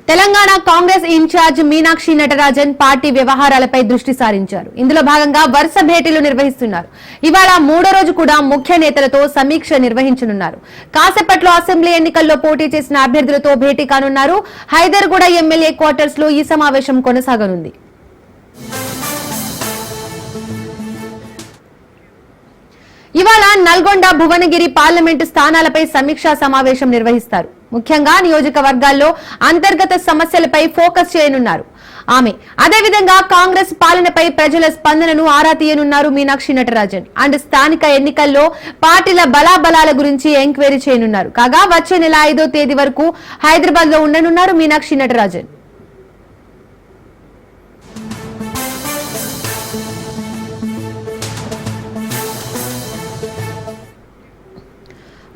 Telangana Congress incharge Meenakshi Natarajan party వ్యవహారాలపై దృష్టి సారించారు. ఇందులో భాగంగా వరుస భేటీలు నిర్వహిస్తున్నారు. ఇవాళ మూడో రోజు కూడా ముఖ్య నేతలతో సమీక్ష నిర్వహించనున్నారు. కాసేపట్లో అసెంబ్లీ ఎన్నికల్లో పోటీ చేసిన అభ్యర్థులతో భేటీ కానున్నారు. హైదర్గూడ ఎమ్మెల్యే క్వార్టర్స్ లో ఈ సమావేశం కొనసాగనుంది. ఇవాళ నల్గొండ, భువనగిరి పార్లమెంటు స్థానాలపై సమీక్షా సమావేశం నిర్వహిస్తారు. ముఖ్యంగా నియోజకవర్గాల్లో అంతర్గత సమస్యలపై ఫోకస్ చేయనున్నారు ఆమె. అదేవిధంగా కాంగ్రెస్ పాలనపై ప్రజల స్పందనను ఆరా తీయనున్నారు మీనాక్షి నటరాజన్. అండ్ స్థానిక ఎన్నికల్లో పార్టీల బలాబలాల గురించి ఎంక్వైరీ చేయనున్నారు. కాగా వచ్చే నెల 5వ తేదీ వరకు హైదరాబాద్ లో ఉండనున్నారు మీనాక్షి నటరాజన్.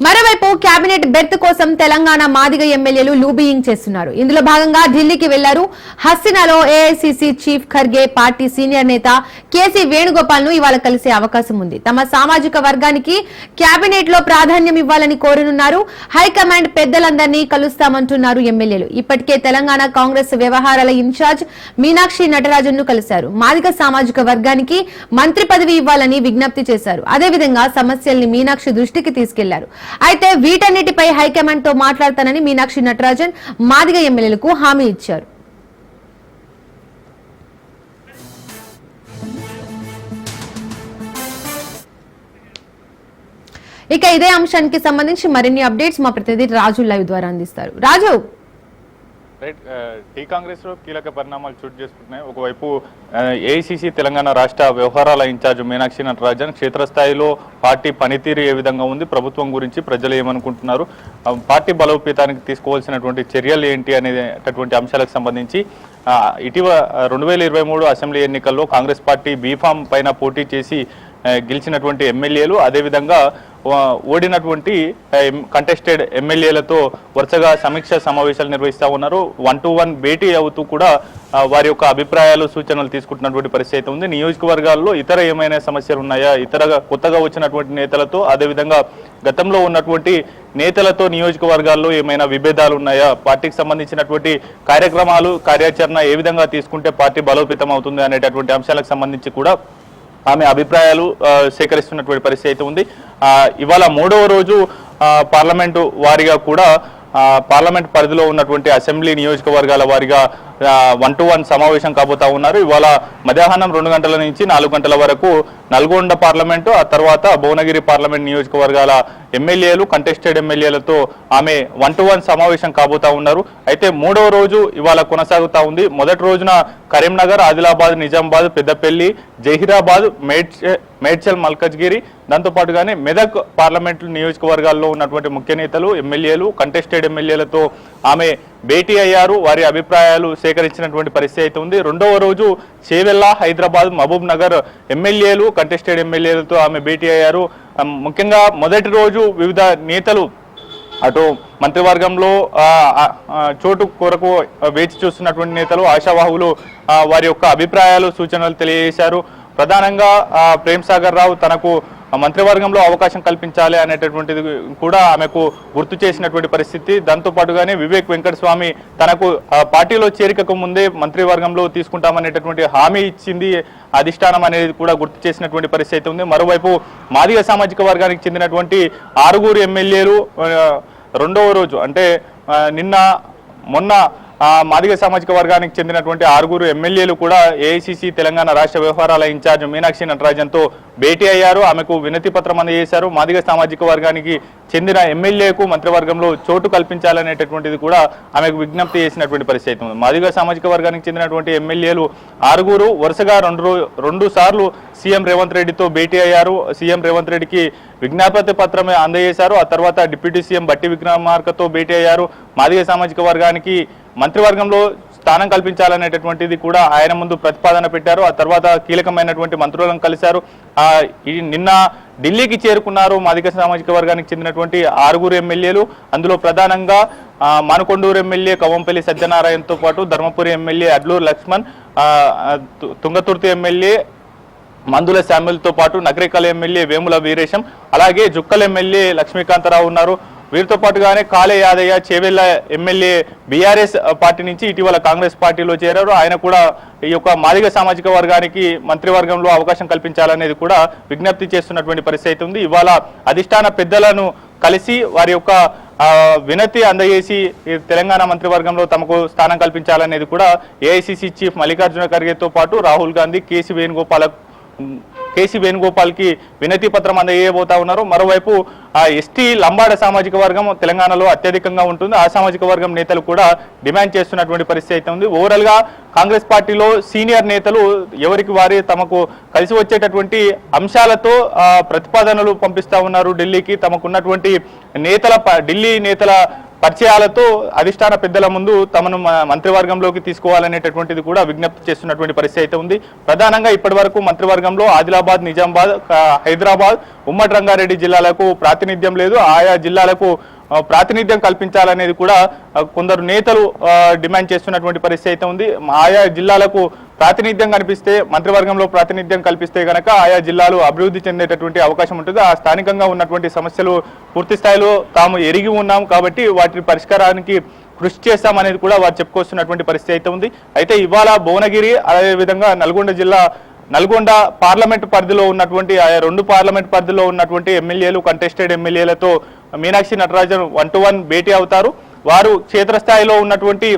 మరోవైపు కేబినెట్ బెర్త్ కోసం తెలంగాణ మాదిగ ఎమ్మెల్యేలు లూబియింగ్ చేస్తున్నారు. ఇందులో భాగంగా ఢిల్లీకి వెళ్లారు. హస్సినాలో AICC chief Kharge, party senior నేత కేసీ వేణుగోపాల్ ను ఇవాళ కలిసే అవకాశం ఉంది. తమ సామాజిక వర్గానికి కేబినెట్ లో ప్రాధాన్యం ఇవ్వాలని కోరనున్నారు. హైకమాండ్ పెద్దలందరినీ కలుస్తామంటున్నారు ఎమ్మెల్యేలు. ఇప్పటికే తెలంగాణ కాంగ్రెస్ వ్యవహారాల ఇన్ఛార్జ్ మీనాక్షి నటరాజన్ ను కలిశారు. మాదిగ సామాజిక వర్గానికి మంత్రి పదవి ఇవ్వాలని విజ్ఞప్తి చేశారు. అదేవిధంగా సమస్యల్ని మీనాక్షి దృష్టికి తీసుకెళ్లారు. అయితే వీటన్నిటిపై హైకమాండ్ తో మాట్లాడతానని మీనాక్షి నటరాజన్ మాదిగ ఎమ్మెల్యేలకు హామీ ఇచ్చారు. ఇక ఇదే అంశానికి సంబంధించి మరిన్ని అప్డేట్స్ మా ప్రతినిధి రాజు లైవ్ ద్వారా అందిస్తారు. రాజు, టీ కాంగ్రెస్ లో కీలక పరిణామాలు చోటు చేసుకుంటున్నాయి. ఒకవైపు ఏఐసీసీ తెలంగాణ రాష్ట్ర వ్యవహారాల ఇన్ఛార్జ్ మీనాక్షి నటరాజన్ క్షేత్రస్థాయిలో పార్టీ పనితీరు ఏ విధంగా ఉంది, ప్రభుత్వం గురించి ప్రజలు ఏమనుకుంటున్నారు, పార్టీ బలోపేతానికి తీసుకోవాల్సినటువంటి చర్యలు ఏంటి అనేటటువంటి అంశాలకు సంబంధించి ఇటీవల 2023 అసెంబ్లీ ఎన్నికల్లో కాంగ్రెస్ పార్టీ బీఫామ్ పైన పోటీ చేసి గెలిచినటువంటి ఎమ్మెల్యేలు, అదేవిధంగా ఓడినటువంటి కంటెస్టెడ్ ఎమ్మెల్యేలతో వరుసగా సమీక్ష సమావేశాలు నిర్వహిస్తూ ఉన్నారు. 1-to-1 భేటీ అవుతూ కూడా వారి యొక్క అభిప్రాయాలు, సూచనలు తీసుకుంటున్నటువంటి పరిస్థితి ఉంది. నియోజకవర్గాల్లో ఇతర ఏమైనా సమస్యలు ఉన్నాయా, కొత్తగా వచ్చినటువంటి నేతలతో, అదేవిధంగా గతంలో ఉన్నటువంటి నేతలతో నియోజకవర్గాల్లో ఏమైనా విభేదాలు ఉన్నాయా, పార్టీకి సంబంధించినటువంటి కార్యక్రమాలు, కార్యాచరణ ఏ విధంగా తీసుకుంటే పార్టీ బలోపేతం అవుతుంది అనేటటువంటి అంశాలకు సంబంధించి కూడా ఆమె అభిప్రాయాలు సేకరిస్తున్నటువంటి పరిస్థితి ఉంది. ఇవాళ మూడవ రోజు పార్లమెంటు వారిగా కూడా పార్లమెంట్ పరిధిలో ఉన్నటువంటి అసెంబ్లీ నియోజకవర్గాల వారిగా 1-to-1 సమావేశం కాబోతా ఉన్నారు. ఇవాళ మధ్యాహ్నం 2 గంటల నుంచి 4 గంటల వరకు నల్గొండ పార్లమెంటు, ఆ తర్వాత భువనగిరి పార్లమెంట్ నియోజకవర్గాల ఎమ్మెల్యేలు, కంటెస్టెడ్ ఎమ్మెల్యేలతో ఆమె 1-to-1 సమావేశం కాబోతా ఉన్నారు. అయితే మూడవ రోజు ఇవాళ కొనసాగుతా ఉంది. మొదటి రోజున కరీంనగర్, ఆదిలాబాద్, నిజామాబాద్, పెద్దపల్లి, జహీరాబాద్, మేడ్చల్, మల్కజ్గిరి, దాంతోపాటుగానే మెదక్ పార్లమెంటు నియోజకవర్గాల్లో ఉన్నటువంటి ముఖ్య నేతలు, ఎమ్మెల్యేలు, కంటెస్టెడ్ ఎమ్మెల్యేలతో ఆమె భేటీ అయ్యారు. వారి అభిప్రాయాలు సేకరించినటువంటి పరిస్థితి అయితే ఉంది. రెండవ రోజు చేవెళ్ళ, హైదరాబాద్, మహబూబ్ నగర్ ఎమ్మెల్యేలు, కంటెస్టెడ్ ఎమ్మెల్యేలతో ఆమె భేటీ అయ్యారు. ముఖ్యంగా మొదటి రోజు వివిధ నేతలు అటు మంత్రివర్గంలో చోటు కొరకు వేచి చూస్తున్నటువంటి నేతలు, ఆశావాహులు వారి యొక్క అభిప్రాయాలు, సూచనలు తెలియజేశారు. ప్రధానంగా ప్రేమ్ సాగర్ రావు తనకు మంత్రివర్గంలో అవకాశం కల్పించాలి అనేటటువంటిది కూడా ఆమెకు గుర్తు చేసినటువంటి పరిస్థితి. దాంతోపాటుగానే వివేక్ వెంకటస్వామి తనకు పార్టీలో చేరికకు ముందే మంత్రివర్గంలో తీసుకుంటామనేటటువంటి హామీ ఇచ్చింది అధిష్టానం అనేది కూడా గుర్తు చేసినటువంటి పరిస్థితి ఉంది. మరోవైపు మాదిగ సామాజిక వర్గానికి చెందినటువంటి 6 ఎమ్మెల్యేలు రెండవ రోజు అంటే మొన్న మాదిగ సామాజిక వర్గానికి చెందినటువంటి 6 ఎమ్మెల్యేలు కూడా ఏఐసీసీ తెలంగాణ రాష్ట్ర వ్యవహారాల ఇన్ఛార్జ్ మీనాక్షి నటరాజన్తో భేటీ అయ్యారు. ఆమెకు వినతి పత్రం అందజేశారు. మాదిగ సామాజిక వర్గానికి చెందిన ఎమ్మెల్యేకు మంత్రివర్గంలో చోటు కల్పించాలనేటటువంటిది కూడా ఆమెకు విజ్ఞప్తి చేసినటువంటి పరిస్థితి ఉంది. మాదిగ సామాజిక వర్గానికి చెందినటువంటి ఎమ్మెల్యేలు 6 వరుసగా రెండు సార్లు సీఎం రేవంత్ రెడ్డితో భేటీ అయ్యారు. సీఎం రేవంత్ రెడ్డికి విజ్ఞాపతి పత్రమే అందజేశారు. ఆ తర్వాత డిప్యూటీ సీఎం బట్టి విక్రమార్కతో భేటీ అయ్యారు. మాదిగ సామాజిక వర్గానికి మంత్రివర్గంలో స్థానం కల్పించాలనేటటువంటిది కూడా ఆయన ముందు ప్రతిపాదన పెట్టారు. ఆ తర్వాత కీలకమైనటువంటి మంత్రులను కలిశారు. నిన్న ఢిల్లీకి చేరుకున్నారు మాదిగ సామాజిక వర్గానికి చెందినటువంటి 6 ఎమ్మెల్యేలు. అందులో ప్రధానంగా మానుకొండూరు ఎమ్మెల్యే కవంపల్లి సత్యనారాయణతో పాటు ధర్మపురి ఎమ్మెల్యే అడ్లూరు లక్ష్మణ్, తుంగతుర్తి ఎమ్మెల్యే మందుల శామ్యుల్తో పాటు నగరికల్ ఎమ్మెల్యే వేముల వీరేశం, అలాగే జుక్కల్ ఎమ్మెల్యే లక్ష్మీకాంతరావు ఉన్నారు. వీరితో పాటుగానే Kale Yadaiah Chevella MLA BRS party నుంచి ఇటీవల కాంగ్రెస్ పార్టీలో చేరారు. ఆయన కూడా ఈ యొక్క మాదిగ సామాజిక వర్గానికి మంత్రివర్గంలో అవకాశం కల్పించాలనేది కూడా విజ్ఞప్తి చేస్తున్నటువంటి పరిస్థితి ఉంది. ఇవాళ అధిష్టాన పెద్దలను కలిసి వారి యొక్క వినతి అందజేసి తెలంగాణ మంత్రివర్గంలో తమకు స్థానం కల్పించాలనేది కూడా ఏఐసిసి చీఫ్ మల్లికార్జున ఖర్గేతో పాటు రాహుల్ గాంధీ, కేసీ వేణుగోపాల్కి వినతి పత్రం అందజేయబోతా ఉన్నారు. మరోవైపు ఎస్టీ లంబాడ సామాజిక వర్గం తెలంగాణలో అత్యధికంగా ఉంటుంది. ఆ సామాజిక వర్గం నేతలు కూడా డిమాండ్ చేస్తున్నటువంటి పరిస్థితి అయితే ఉంది. ఓవరాల్ గా కాంగ్రెస్ పార్టీలో సీనియర్ నేతలు ఎవరికి వారి తమకు కలిసి వచ్చేటటువంటి అంశాలతో ప్రతిపాదనలు పంపిస్తా ఉన్నారు ఢిల్లీకి. తమకున్నటువంటి ఢిల్లీ నేతల పరిచయాలతో అధిష్టాన పెద్దల ముందు తమను మంత్రివర్గంలోకి తీసుకోవాలనేటటువంటిది కూడా విజ్ఞప్తి చేస్తున్నటువంటి పరిస్థితి అయితే ఉంది. ప్రధానంగా ఇప్పటి వరకు మంత్రివర్గంలో ఆదిలాబాద్, నిజామాబాద్, హైదరాబాద్, ఉమ్మడి రంగారెడ్డి జిల్లాలకు ప్రాతినిధ్యం లేదు. ఆయా జిల్లాలకు ప్రాతినిధ్యం కల్పించాలనేది కూడా కొందరు నేతలు డిమాండ్ చేస్తున్నటువంటి పరిస్థితి అయితే ఉంది. ఆయా జిల్లాలకు ప్రాతినిధ్యం కనిపిస్తే, మంత్రివర్గంలో ప్రాతినిధ్యం కల్పిస్తే గనక ఆయా జిల్లాలు అభివృద్ధి చెందేటటువంటి అవకాశం ఉంటుంది. ఆ స్థానికంగా ఉన్నటువంటి సమస్యలు పూర్తి స్థాయిలో తాము ఎరిగి ఉన్నాం కాబట్టి వాటి పరిష్కారానికి కృషి చేస్తామనేది కూడా వారు చెప్పుకొస్తున్నటువంటి పరిస్థితి అయితే ఉంది. అయితే ఇవాళ భువనగిరి, అదేవిధంగా నల్గొండ పార్లమెంట్ పరిధిలో ఉన్నటువంటి ఆయా 2 పార్లమెంట్ పరిధిలో ఉన్నటువంటి ఎమ్మెల్యేలు, కంటెస్టెడ్ ఎమ్మెల్యేలతో మీనాక్షి నటరాజన్ 1-to-1 భేటీ అవుతారు. వారు క్షేత్రస్థాయిలో ఉన్నటువంటి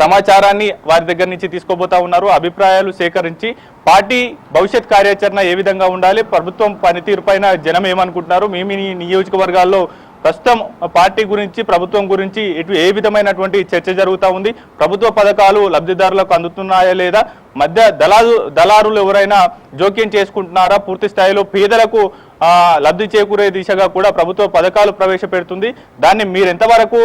సమాచారాన్ని వారి దగ్గర నుంచి తీసుకోబోతా ఉన్నారు. అభిప్రాయాలు సేకరించి పార్టీ భవిష్యత్ కార్యాచరణ ఏ విధంగా ఉండాలి, ప్రభుత్వం పనితీరు పైన జనం ఏమనుకుంటున్నారు, మీ నియోజకవర్గాల్లో ప్రస్తుతం పార్టీ గురించి, ప్రభుత్వం గురించి ఏ విధమైనటువంటి చర్చ జరుగుతూ ఉంది, ప్రభుత్వ పథకాలు లబ్ధిదారులకు అందుతున్నాయా లేదా, మధ్య దళారులు ఎవరైనా జోక్యం చేసుకుంటున్నారా, పూర్తి స్థాయిలో పేదలకు లబ్ధి చేకూరే దిశగా కూడా ప్రభుత్వ పథకాలు ప్రవేశపెడుతుంది, దాన్ని మీరు ఎంతవరకు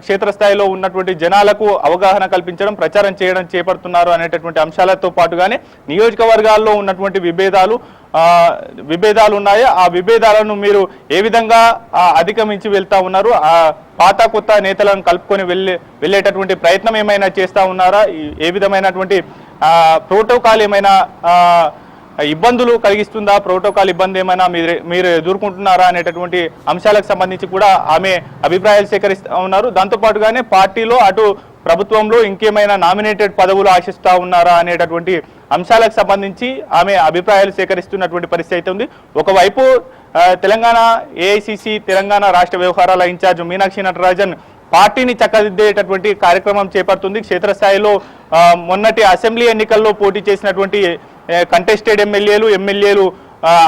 క్షేత్రస్థాయిలో ఉన్నటువంటి జనాలకు అవగాహన కల్పించడం, ప్రచారం చేయడం చేపడుతున్నారు అనేటటువంటి అంశాలతో పాటుగానే నియోజకవర్గాల్లో ఉన్నటువంటి విభేదాలు ఉన్నాయి. ఆ విభేదాలను మీరు ఏ విధంగా అధిగమించి వెళ్తా ఉన్నారు, ఆ పాత కొత్త నేతలను కలుపుకొని వెళ్ళేటటువంటి ప్రయత్నం ఏమైనా చేస్తా ఉన్నారా, ఏ విధమైనటువంటి ప్రోటోకాల్ ఏమైనా ఇబ్బందులు కలిగిస్తుందా, ప్రోటోకాల్ ఇబ్బంది ఏమైనా మీరు ఎదుర్కొంటున్నారా అనేటటువంటి అంశాలకు సంబంధించి కూడా ఆమె అభిప్రాయాలు సేకరిస్తూ ఉన్నారు. దాంతోపాటుగానే పార్టీలో అటు ప్రభుత్వంలో ఇంకేమైనా నామినేటెడ్ పదవులు ఆశిస్తా ఉన్నారా అనేటటువంటి అంశాలకు సంబంధించి ఆమె అభిప్రాయాలు సేకరిస్తున్నటువంటి పరిస్థితి అయితే ఉంది. ఒకవైపు తెలంగాణ ఏఐసిసి తెలంగాణ రాష్ట్ర వ్యవహారాల ఇన్ఛార్జ్ మీనాక్షి నటరాజన్ పార్టీని చక్కదిద్దేటటువంటి కార్యక్రమం చేపడుతుంది. క్షేత్రస్థాయిలో మొన్నటి అసెంబ్లీ ఎన్నికల్లో పోటీ చేసినటువంటి కంటెస్టెడ్ ఎమ్మెల్యేలు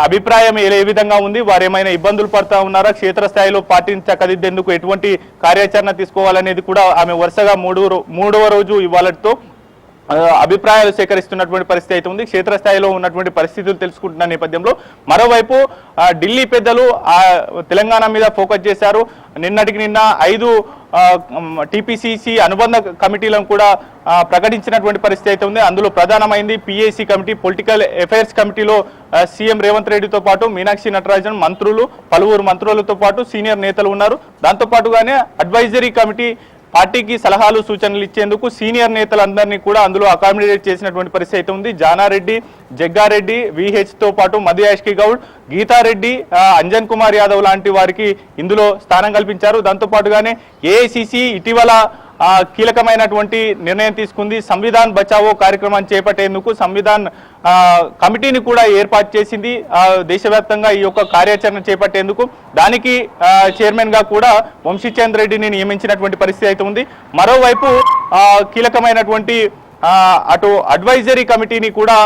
అభిప్రాయం ఏ విధంగా ఉంది, వారు ఏమైనా ఇబ్బందులు పడతా ఉన్నారా, క్షేత్రస్థాయిలో పార్టీని చక్కదిద్దేందుకు ఎటువంటి కార్యాచరణ తీసుకోవాలనేది కూడా ఆమె వరుసగా మూడవ రోజు ఇవాళతో అభిప్రాయాలు సేకరిస్తున్నటువంటి పరిస్థితి అయితే ఉంది. క్షేత్రస్థాయిలో ఉన్నటువంటి పరిస్థితులు తెలుసుకుంటున్న నేపథ్యంలో మరోవైపు ఢిల్లీ పెద్దలు తెలంగాణ మీద ఫోకస్ చేశారు. నిన్నటికి నిన్న 5 టీపీసీసీ అనుబంధ కమిటీలను కూడా ప్రకటించినటువంటి పరిస్థితి అయితే ఉంది. అందులో ప్రధానమైంది పిఏసీ కమిటీ, పొలిటికల్ అఫైర్స్ కమిటీలో సీఎం రేవంత్ రెడ్డితో పాటు మీనాక్షి నటరాజన్, పలువురు మంత్రులతో పాటు సీనియర్ నేతలు ఉన్నారు. దాంతోపాటుగానే అడ్వైజరీ కమిటీ పార్టీకి సలహాలు సూచనలు ఇచ్చేందుకు సీనియర్ నేతలందరినీ కూడా అందులో అకామిడేట్ చేసినటువంటి పరిస్థితి అయితే ఉంది. జానారెడ్డి, జగ్గారెడ్డి, విహెచ్తో పాటు మధుయాష్కి గౌడ్, గీతారెడ్డి, అంజన్ కుమార్ యాదవ్ లాంటి వారికి ఇందులో స్థానం కల్పించారు. దాంతోపాటుగానే ఏఐసిసి ఇటీవల కీలకమైనటువంటి నిర్ణయం తీసుకుంది. సంవిధాన్ బచావో కార్యక్రమాన్ని చేపట్టేందుకు సంవిధాన్ కమిటీని కూడా ఏర్పాటు చేసింది. దేశవ్యాప్తంగా ఈ యొక్క కార్యాచరణ చేపట్టేందుకు దానికి చైర్మన్ గా కూడా వంశీచంద్ రెడ్డిని నియమించినటువంటి పరిస్థితి అయితే ఉంది. మరోవైపు కీలకమైనటువంటి అటు అడ్వైజరీ కమిటీని కూడా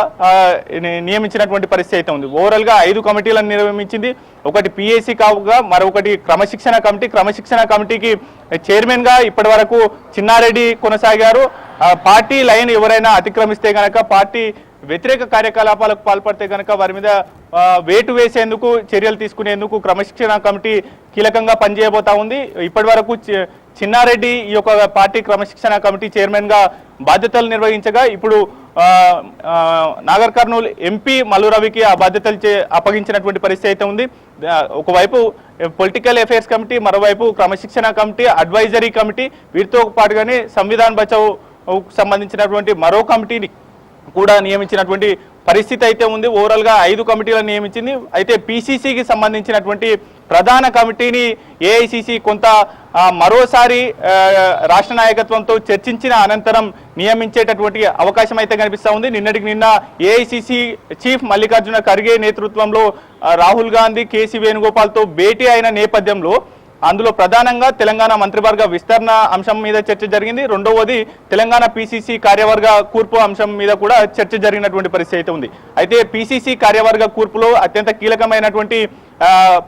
నియమించినటువంటి పరిస్థితి అయితే ఉంది. ఓవరాల్ గా 5 కమిటీలను నియమించింది. ఒకటి పిఏసీ కావుగా, మరొకటి క్రమశిక్షణ కమిటీకి చైర్మన్ గా ఇప్పటి వరకు చిన్నారెడ్డి కొనసాగారు. పార్టీ లైన్ ఎవరైనా అతిక్రమిస్తే గనక పార్టీ వ్యతిరేక కార్యకలాపాలకు పాల్పడితే కనుక వారి మీద వేటు వేసేందుకు చర్యలు తీసుకునేందుకు క్రమశిక్షణ కమిటీ కీలకంగా పనిచేయబోతా ఉంది. ఇప్పటి వరకు చిన్నారెడ్డి ఈ యొక్క పార్టీ క్రమశిక్షణ కమిటీ చైర్మన్ గా బాధ్యతలు నిర్వహించగా ఇప్పుడు నాగర్ కర్నూలు ఎంపీ మల్లు రవికి ఆ బాధ్యతలు అప్పగించినటువంటి పరిస్థితి అయితే ఉంది. ఒకవైపు పొలిటికల్ అఫైర్స్ కమిటీ, మరోవైపు క్రమశిక్షణ కమిటీ, అడ్వైజరీ కమిటీ, వీటితో పాటుగానే సంవిధాన్ బచావ్ సంబంధించినటువంటి మరో కమిటీని కూడా నియమించినటువంటి పరిస్థితి అయితే ఉంది. ఓవరాల్ గా 5 కమిటీలను నియమించింది. అయితే పిసిసికి సంబంధించినటువంటి ప్రధాన కమిటీని ఏఐసిసి కొంత మరోసారి రాష్ట్ర నాయకత్వంతో చర్చించిన అనంతరం నియమించేటటువంటి అవకాశం అయితే కనిపిస్తా ఉంది. నిన్నటికి నిన్న ఏఐసిసి చీఫ్ మల్లికార్జున ఖర్గే నేతృత్వంలో రాహుల్ గాంధీ, కేసీ వేణుగోపాల్తో భేటీ అయిన నేపథ్యంలో అందులో ప్రధానంగా తెలంగాణ మంత్రివర్గ విస్తరణ అంశం మీద చర్చ జరిగింది. రెండవది తెలంగాణ పిసిసి కార్యవర్గ కూర్పు అంశం మీద కూడా చర్చ జరిగినటువంటి పరిస్థితి అయితే ఉంది. అయితే పిసిసి కార్యవర్గ కూర్పులో అత్యంత కీలకమైనటువంటి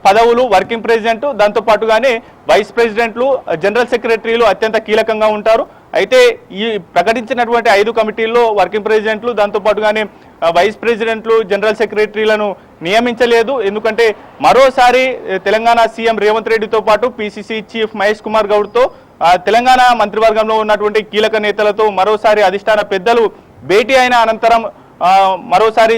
పదవులు వర్కింగ్ ప్రెసిడెంట్, దాంతో పాటుగానే వైస్ ప్రెసిడెంట్లు, జనరల్ సెక్రటరీలు అత్యంత కీలకంగా ఉంటారు. అయితే ఈ ప్రకటించినటువంటి 5 కమిటీల్లో వర్కింగ్ ప్రెసిడెంట్లు, దాంతో పాటుగానే వైస్ ప్రెసిడెంట్లు, జనరల్ సెక్రటరీలను నియమించలేదు. ఎందుకంటే మరోసారి తెలంగాణ సీఎం రేవంత్ రెడ్డితో పాటు పిసిసి చీఫ్ మహేష్ కుమార్ గౌడ్తో తెలంగాణ మంత్రివర్గంలో ఉన్నటువంటి కీలక నేతలతో మరోసారి అధిష్టాన పెద్దలు భేటీ అయిన అనంతరం మరోసారి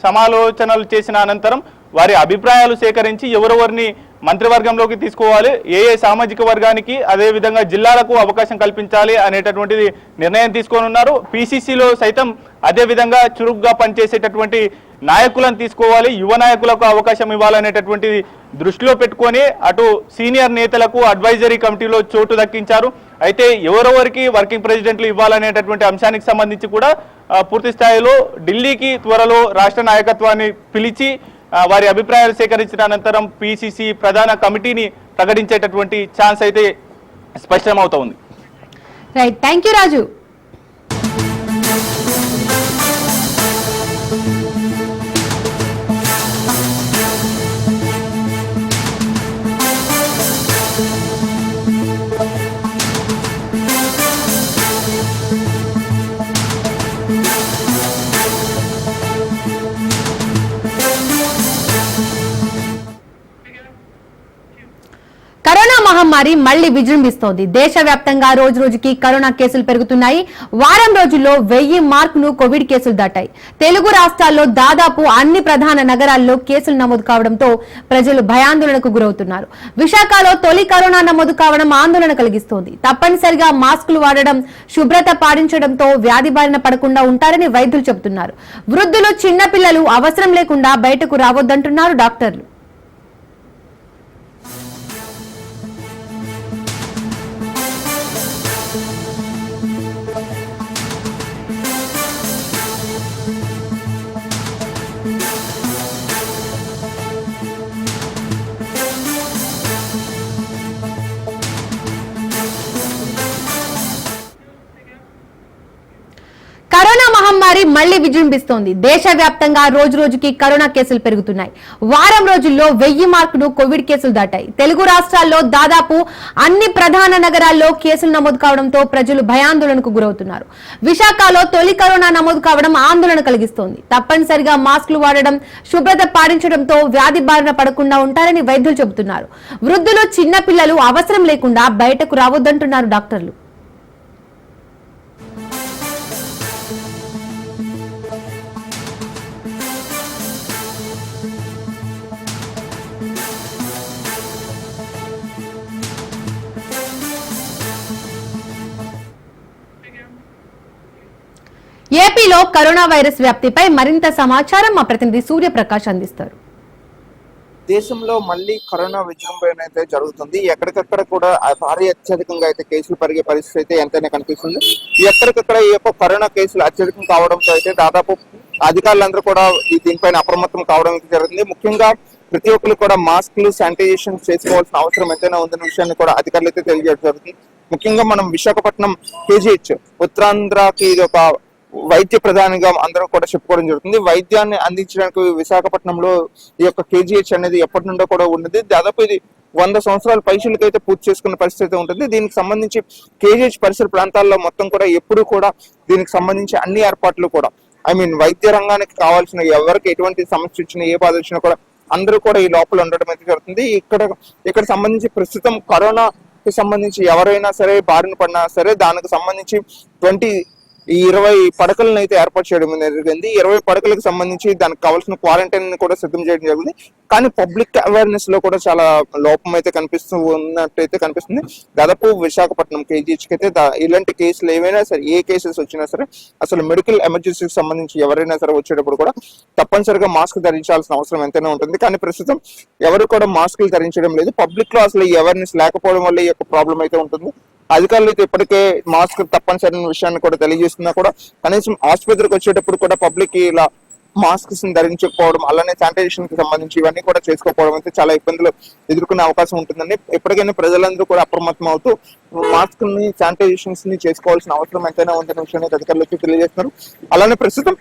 సమాలోచనలు చేసిన అనంతరం వారి అభిప్రాయాలు సేకరించి ఎవరెవరిని మంత్రివర్గంలోకి తీసుకోవాలి, ఏ సామాజిక వర్గానికి అదే విధంగా జిల్లాలకు అవకాశం కల్పించాలి అనేటటువంటిది నిర్ణయం తీసుకొని ఉన్నారు. పిసిసిలో సైతం అదే విధంగా చురుగ్గా పనిచేసేటటువంటి నాయకులను తీసుకోవాలి, యువ నాయకులకు అవకాశం ఇవ్వాలనేటటువంటిది దృష్టిలో పెట్టుకొని అటు సీనియర్ నేతలకు అడ్వైజరీ కమిటీలో చోటు దక్కించారు. అయితే ఎవరెవరికి వర్కింగ్ ప్రెసిడెంట్లు ఇవ్వాలనేటటువంటి అంశానికి సంబంధించి కూడా పూర్తి స్థాయిలో ఢిల్లీకి త్వరలో రాష్ట్ర నాయకత్వాన్ని పిలిచి వారి అభిప్రాయాలు సేకరించిన అనంతరం పిసిసి ప్రధాన కమిటీని ప్రకటించేటటువంటి ఛాన్స్ అయితే స్పష్టమవుతోంది. Right, thank you Raju. Corona మహమ్మారి మళ్లీ విజృంభిస్తోంది. దేశవ్యాప్తంగా రోజు రోజుకి కరోనా కేసులు పెరుగుతున్నాయి. వారం రోజుల్లో 1000 మార్కును కోవిడ్ కేసులు దాటాయి. తెలుగు రాష్ట్రాల్లో దాదాపు అన్ని ప్రధాన నగరాల్లో కేసులు నమోదు కావడంతో ప్రజలు భయాందోళనకు గురవుతున్నారు. విశాఖలో తొలి కరోనా నమోదు కావడం ఆందోళన కలిగిస్తోంది. తప్పనిసరిగా మాస్కులు వాడడం, శుభ్రత పాటించడంతో వ్యాధి బారిన పడకుండా ఉంటారని వైద్యులు చెబుతున్నారు. వృద్ధులు, చిన్నపిల్లలు అవసరం లేకుండా బయటకు రావద్దంటున్నారు డాక్టర్లు. కరోనా మహమ్మారి మళ్లీ విజృంభిస్తోంది. దేశవ్యాప్తంగా రోజు రోజుకి కరోనా కేసులు పెరుగుతున్నాయి. వారం రోజుల్లో 1000 మార్కును కోవిడ్ కేసులు దాటాయి. తెలుగు రాష్ట్రాల్లో దాదాపు అన్ని ప్రధాన నగరాల్లో కేసులు నమోదు కావడంతో ప్రజలు భయాందోళనకు గురవుతున్నారు. విశాఖలో తొలి కరోనా నమోదు కావడం ఆందోళన కలిగిస్తోంది. తప్పనిసరిగా మాస్కులు వాడడం, శుభ్రత పాటించడంతో వ్యాధి బారిన పడకుండా ఉంటారని వైద్యులు చెబుతున్నారు. వృద్ధులు, చిన్న పిల్లలు అవసరం లేకుండా బయటకు రావద్దంటున్నారు డాక్టర్లు. ఏపీలో కరోనా వైరస్ వ్యాప్తిపై మరింత సమాచారం మా ప్రతినిధి సూర్యప్రకాష్ అందిస్తారు. దేశంలో మళ్ళీ కరోనా విజృంభణ అయితే జరుగుతుంది. ఎక్కడికక్కడ కూడా భారీ అత్యధికంగా అయితే కేసులు పెరిగే పరిస్థితి అయితే ఎంతైనా కనిపిస్తుంది. ఎక్కడికక్కడ ఈ యొక్క కరోనా కేసులు అత్యధికం కావడంతో అయితే దాదాపు అధికారులందరూ కూడా దీనిపైన అప్రమత్తం కావడం జరుగుతుంది. ముఖ్యంగా ప్రతి ఒక్కరు కూడా మాస్కులు, శానిటైజేషన్ చేసుకోవాల్సిన అవసరం ఎంతైనా ఉందన్న విషయాన్ని కూడా అధికారులు అయితే తెలియజేయడం జరుగుతుంది. ముఖ్యంగా మనం విశాఖపట్నం కేజీహెచ్ ఉత్తరాంధ్రకి ఇది ఒక వైద్య ప్రధానిగా అందరూ కూడా చెప్పుకోవడం జరుగుతుంది. వైద్యాన్ని అందించడానికి విశాఖపట్నంలో ఈ యొక్క కేజీహెచ్ అనేది ఎప్పటి నుండో కూడా ఉన్నది. దాదాపు ఇది 100 సంవత్సరాల పైసలకైతే పూర్తి చేసుకున్న పరిస్థితి ఉంటుంది. దీనికి సంబంధించి కేజీహెచ్ పరిసర ప్రాంతాల్లో మొత్తం కూడా ఎప్పుడు కూడా దీనికి సంబంధించి అన్ని ఏర్పాట్లు కూడా వైద్య రంగానికి కావాల్సిన ఎవరికి ఎటువంటి సమస్య వచ్చినా ఏ బాధ వచ్చినా కూడా అందరూ కూడా ఈ లోపల ఉండడం అయితే జరుగుతుంది. ఇక్కడ సంబంధించి ప్రస్తుతం కరోనాకి సంబంధించి ఎవరైనా సరే బారిన పడినా సరే దానికి సంబంధించి 20 పడకలను అయితే ఏర్పాటు చేయడం జరిగింది. 20 పడకలకు సంబంధించి దానికి కావాల్సిన క్వారంటైన్ కూడా సిద్ధం చేయడం జరిగింది. కానీ పబ్లిక్ అవేర్నెస్ లో కూడా చాలా లోపం అయితే ఉన్నట్టయితే కనిపిస్తుంది. దాదాపు విశాఖపట్నం కేజీహెచ్కి అయితే ఇలాంటి కేసులు ఏవైనా సరే, ఏ కేసెస్ వచ్చినా సరే, అసలు మెడికల్ ఎమర్జెన్సీకి సంబంధించి ఎవరైనా సరే వచ్చేటప్పుడు కూడా తప్పనిసరిగా మాస్క్ ధరించాల్సిన అవసరం ఎంతైనా ఉంటుంది. కానీ ప్రస్తుతం ఎవరు కూడా మాస్కులు ధరించడం లేదు. పబ్లిక్ లో అసలు ఈ అవేర్నెస్ లేకపోవడం వల్ల ఈ యొక్క ప్రాబ్లం అయితే ఉంటుంది. అధికారులు అయితే ఇప్పటికే మాస్క్ తప్పనిసరి విషయాన్ని కూడా తెలియజేస్తున్నా కూడా కనీసం ఆసుపత్రికి వచ్చేటప్పుడు కూడా పబ్లిక్ ఇలా మాస్క్స్ ధరించకపోవడం, అలానే శానిటైజేషన్ కి సంబంధించి ఇవన్నీ కూడా చేసుకోకపోవడం అయితే చాలా ఇబ్బందులు ఎదుర్కొనే అవకాశం ఉంటుందండి. ఎప్పటికైనా ప్రజలందరూ కూడా అప్రమత్తం అవుతూ మాస్క్ ని శానిటైజేషన్స్ ని చేసుకోవాల్సిన అవసరం ఎంతైనా ఉందనే విషయాన్ని అధికారులు తెలియజేస్తున్నారు. అలానే ప్రస్తుతం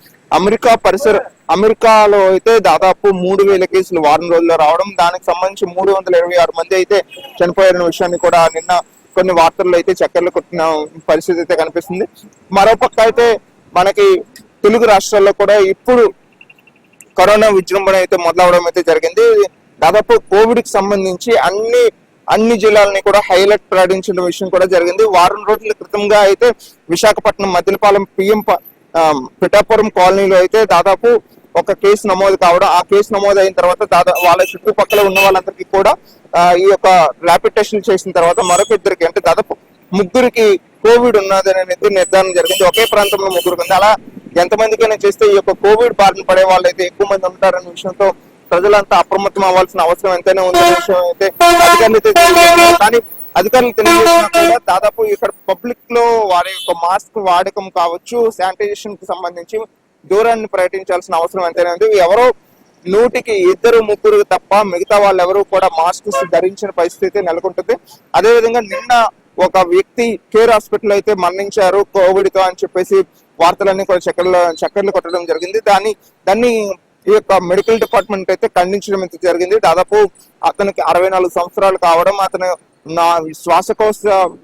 అమెరికాలో అయితే దాదాపు 3000 కేసులు వారం రోజుల్లో రావడం, దానికి సంబంధించి 326 మంది అయితే చనిపోయారనే విషయాన్ని కూడా నిన్న కొన్ని వార్తల్లో అయితే చక్కర్లు కొట్టిన పరిస్థితి అయితే కనిపిస్తుంది. మరోపక్క అయితే మనకి తెలుగు రాష్ట్రాల్లో కూడా ఇప్పుడు కరోనా విజృంభణ అయితే మొదలవడం అయితే జరిగింది. దాదాపు కోవిడ్ కి సంబంధించి అన్ని జిల్లాలని కూడా హైలైట్ ప్రకటించిన విషయం కూడా జరిగింది. వారం రోజుల క్రితంగా అయితే విశాఖపట్నం మద్దిలపాలెం పిఎం పిఠాపురం కాలనీలో అయితే దాదాపు ఒక కేసు నమోదు కావడం, ఆ కేసు నమోదు అయిన తర్వాత వాళ్ళ చుట్టుపక్కల ఉన్న వాళ్ళందరికీ కూడా ఈ యొక్క ర్యాపిడ్ టెస్టులు చేసిన తర్వాత మరొక ఇద్దరికి అంటే దాదాపు 3కి కోవిడ్ ఉన్నదని నిర్ధారణ జరిగింది. ఒకే ప్రాంతంలో 3 ఉంది. అలా ఎంతమందికైనా చేస్తే ఈ యొక్క కోవిడ్ బారిన పడే వాళ్ళు అయితే ఎక్కువ మంది ఉంటారనే విషయంతో ప్రజలంతా అప్రమత్తం అవ్వాల్సిన అవసరం ఎంతైనా ఉందనే విషయం అయితే అధికారులు అయితే తెలియజేస్తున్నారు. కానీ అధికారులు తెలియజేసినా కూడా దాదాపు ఇక్కడ పబ్లిక్ లో వారి యొక్క మాస్క్ వాడకం కావచ్చు, శానిటైజేషన్ కి సంబంధించి దూరాన్ని ప్రకటించాల్సిన అవసరం ఎంతైనా ఉంది. ఎవరో 100కి 2-3 తప్ప మిగతా వాళ్ళు ఎవరు కూడా మాస్క్ ధరించిన పరిస్థితి నెలకొంటుంది. అదేవిధంగా నిన్న ఒక వ్యక్తి కేర్ హాస్పిటల్ అయితే మరణించారు కోవిడ్ తో అని చెప్పేసి వార్తలన్నీ కూడా చక్కర్లు కొట్టడం జరిగింది. దాన్ని ఈ యొక్క మెడికల్ డిపార్ట్మెంట్ అయితే ఖండించడం అయితే జరిగింది. దాదాపు అతనికి 64 సంవత్సరాలు కావడం, అతను శ్వాసకోశ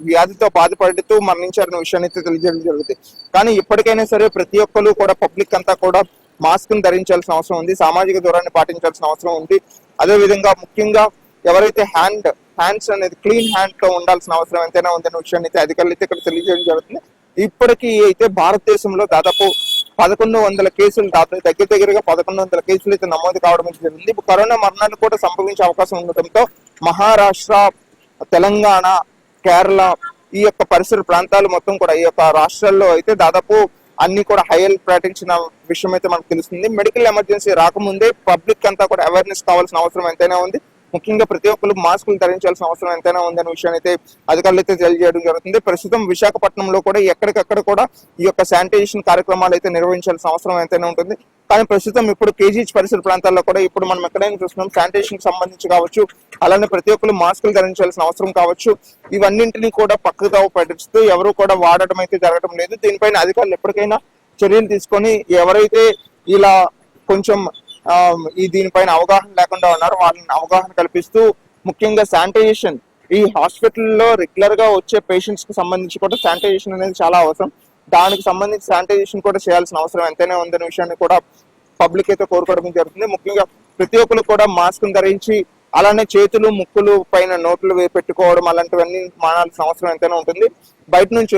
వ్యాధితో బాధపడుతూ మరణించారనే విషయాన్ని అయితే తెలియజేయడం జరుగుతుంది. కానీ ఇప్పటికైనా సరే ప్రతి ఒక్కరు కూడా పబ్లిక్ అంతా కూడా మాస్క్ ని ధరించాల్సిన అవసరం ఉంది, సామాజిక దూరాన్ని పాటించాల్సిన అవసరం ఉంది. అదే విధంగా ముఖ్యంగా ఎవరైతే హ్యాండ్స్ అనేది క్లీన్ హ్యాండ్ తో ఉండాల్సిన అవసరం ఎంతైనా ఉందనే విషయాన్ని అయితే అధికారులు అయితే ఇక్కడ తెలియజేయడం జరుగుతుంది. ఇప్పటికీ అయితే భారతదేశంలో దాదాపు 1100 కేసులు, దగ్గరగా 1100 కేసులు అయితే నమోదు కావడం జరిగింది. కరోనా మరణాలు కూడా సంభవించే అవకాశం ఉండటంతో మహారాష్ట్ర, తెలంగాణ, కేరళ ఈ యొక్క పరిసర ప్రాంతాలు మొత్తం కూడా ఈ యొక్క రాష్ట్రాల్లో అయితే దాదాపు అన్ని కూడా హై అలర్ట్ ప్రకటించిన విషయం అయితే మనకు తెలుస్తుంది. మెడికల్ ఎమర్జెన్సీ రాకముందే పబ్లిక్ అంతా కూడా అవేర్నెస్ కావాల్సిన అవసరం ఎంతైనా ఉంది. ముఖ్యంగా ప్రతి ఒక్కరు మాస్కులు ధరించాల్సిన అవసరం ఎంతైనా ఉందనే విషయాన్ని అయితే అధికారులు అయితే తెలియజేయడం జరుగుతుంది. ప్రస్తుతం విశాఖపట్నంలో కూడా ఎక్కడికక్కడ కూడా ఈ యొక్క శానిటైజేషన్ కార్యక్రమాలు అయితే నిర్వహించాల్సిన అవసరం ఎంతైనా ఉంటుంది. కానీ ప్రస్తుతం ఇప్పుడు కేజీహెచ్ పరిసర ప్రాంతాల్లో కూడా ఇప్పుడు మనం ఎక్కడైనా చూస్తున్నాం శానిటైజేషన్ కి సంబంధించి కావచ్చు, అలానే ప్రతి ఒక్కరు మాస్కులు ధరించాల్సిన అవసరం కావచ్చు, ఇవన్నింటినీ కూడా పక్కదావ పట్టిస్తూ ఎవరు కూడా వాడటం అయితే జరగడం లేదు. దీనిపైన అధికారులు ఎప్పటికైనా చర్యలు తీసుకొని ఎవరైతే ఇలా కొంచెం దీనిపైన అవగాహన లేకుండా ఉన్నారు వాళ్ళని అవగాహన కల్పిస్తూ ముఖ్యంగా శానిటైజేషన్ ఈ హాస్పిటల్లో రెగ్యులర్ గా వచ్చే పేషెంట్స్ కి సంబంధించి కూడా శానిటైజేషన్ అనేది చాలా అవసరం. దానికి సంబంధించి శానిటైజేషన్ కూడా చేయాల్సిన అవసరం ఎంతైనా ఉందనే విషయాన్ని కూడా పబ్లిక్ అయితే కోరుకోవడం జరుగుతుంది. ముఖ్యంగా ప్రతి ఒక్కరు కూడా మాస్క్ ధరించి అలానే చేతులు, ముక్కులు పైన నోట్లు పెట్టుకోవడం అలాంటివన్నీ మానాల్సిన అవసరం ఎంతైనా ఉంటుంది. బయట నుంచి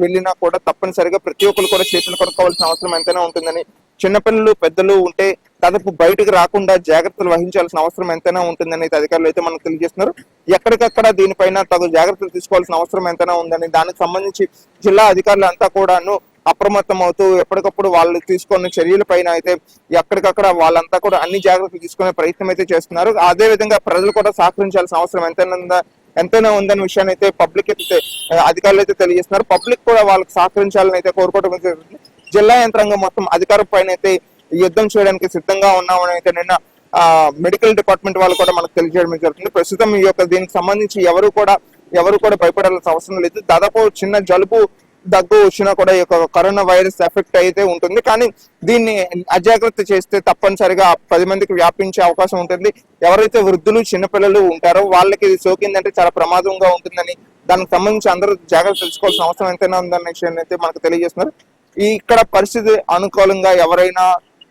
వెళ్ళినా కూడా తప్పనిసరిగా ప్రతి ఒక్కరు కూడా చేతులు కడుక్కోవాల్సిన అవసరం ఎంతైనా ఉంటుందని, చిన్నపిల్లలు, పెద్దలు ఉంటే దాదాపు బయటకు రాకుండా జాగ్రత్తలు వహించాల్సిన అవసరం ఎంతైనా ఉంటుందని అధికారులు అయితే మనకు తెలియజేస్తున్నారు. ఎక్కడికక్కడ దీనిపైన తగు జాగ్రత్తలు తీసుకోవాల్సిన అవసరం ఎంతైనా ఉందని దానికి సంబంధించి జిల్లా అధికారులు అంతా కూడాను అప్రమత్తం అవుతూ ఎప్పటికప్పుడు వాళ్ళు తీసుకున్న చర్యల పైన అయితే ఎక్కడికక్కడ వాళ్ళంతా కూడా అన్ని జాగ్రత్తలు తీసుకునే ప్రయత్నం అయితే చేస్తున్నారు. అదే విధంగా ప్రజలు కూడా సహకరించాల్సిన అవసరం ఎంతైనా ఉందనే విషయాన్ని అయితే పబ్లిక్ అయితే అధికారులు అయితే తెలియజేస్తున్నారు. పబ్లిక్ కూడా వాళ్ళకి సహకరించాలని అయితే కోరుకోవడం జరుగుతుంది. జిల్లా యంత్రాంగం మొత్తం అధికారం పైన అయితే యుద్ధం చేయడానికి సిద్ధంగా ఉన్నామని అయితే నిన్న మెడికల్ డిపార్ట్మెంట్ వాళ్ళు కూడా మనకు తెలియజేయడం జరుగుతుంది. ప్రస్తుతం ఈ యొక్క దీనికి సంబంధించి ఎవరు కూడా భయపడాల్సిన అవసరం లేదు. దాదాపు చిన్న జలుబు, దగ్గు వచ్చినా కూడా ఈ యొక్క కరోనా వైరస్ ఎఫెక్ట్ అయితే ఉంటుంది. కానీ దీన్ని అజాగ్రత్త చేస్తే తప్పనిసరిగా 10 మందికి వ్యాపించే అవకాశం ఉంటుంది. ఎవరైతే వృద్ధులు, చిన్నపిల్లలు ఉంటారో వాళ్ళకి ఇది సోకిందంటే చాలా ప్రమాదంగా ఉంటుందని దానికి సంబంధించి అందరూ జాగ్రత్త తెలుసుకోవాల్సిన అవసరం ఎంతైనా ఉందన్న విషయాన్ని అయితే మనకు తెలియజేస్తున్నారు. ఇక్కడ పరిస్థితి అనుకూలంగా ఎవరైనా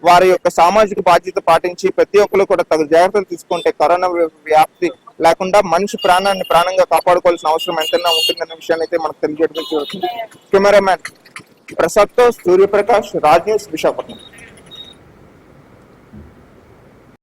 వారి యొక్క సామాజిక బాధ్యత పాటించి ప్రతి ఒక్కరు కూడా తగు జాగ్రత్తలు తీసుకుంటే కరోనా వ్యాప్తి లేకుండా మనిషి ప్రాణంగా కాపాడుకోవాల్సిన అవసరం ఎంతైనా ఉంటుందన్న విషయాన్ని అయితే మనకు తెలియజేయడం జరుగుతుంది. కెమెరామ్యాన్ ప్రసాద్ తో సూర్యప్రకాష్, రాజ్ న్యూస్, విశాఖపట్నం.